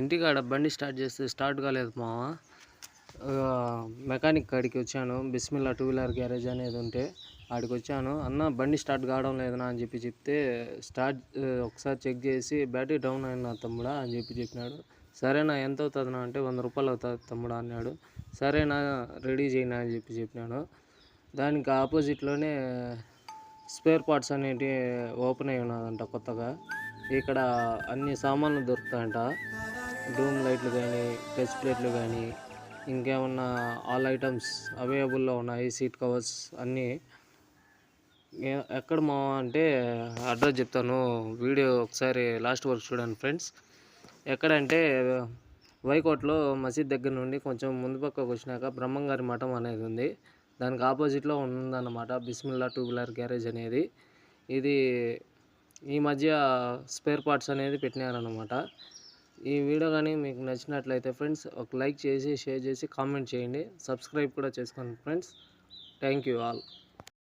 ఇంటికాడ బండి స్టార్ట్ చేస్తే స్టార్ట్ కాలేదు మామ. మెకానిక్ కాడికి వచ్చాను. బిస్మిల్లా టూ వీలర్ గ్యారేజ్ అనేది ఉంటే ఆడికి వచ్చాను. అన్న బండి స్టార్ట్ కావడం లేదన్నా అని చెప్తే ఒకసారి చెక్ చేసి బ్యాటరీ డౌన్ అయినా తమ్ముడా అని చెప్పినాడు. సరేనా ఎంత అవుతుందన్నా అంటే 100 రూపాయలు అవుతుంది తమ్ముడా అన్నాడు. సరేనా రెడీ చేయనా అని చెప్పినాను. దానికి ఆపోజిట్లోనే స్పేర్ పార్ట్స్ అనేవి ఓపెన్ అయి ఉన్నదంట కొత్తగా. ఇక్కడ అన్ని సామాన్లు దొరుకుతాయంట. డూమ్ లైట్లు కానీ, టచ్ ప్లేట్లు కానీ, ఇంకేమన్నా ఆల్ ఐటమ్స్ అవైలబుల్లో ఉన్నాయి. సీట్ కవర్స్ అన్నీ. ఎక్కడ మా అంటే అడ్రస్ చెప్తాను, వీడియో ఒకసారి లాస్ట్ వరకు చూడండి ఫ్రెండ్స్. ఎక్కడంటే వైకోట్లో మసీద్ దగ్గర నుండి కొంచెం ముందు పక్కకు వచ్చినాక బ్రహ్మంగారి మఠం అనేది ఉంది. దానికి ఆపోజిట్లో ఉందన్నమాట బిస్మిల్లా టూ వీలర్ గ్యారేజ్ అనేది. ఇది ఈ మధ్య స్పేర్ పార్ట్స్ అనేది పెట్టినారనమాట. ఈ వీడియో కానీ మీకు నచ్చినట్లయితే ఫ్రెండ్స్ ఒక లైక్ చేసి, షేర్ చేసి, కామెంట్ చేయండి. సబ్స్క్రైబ్ కూడా చేసుకోండి ఫ్రెండ్స్. Thank you all.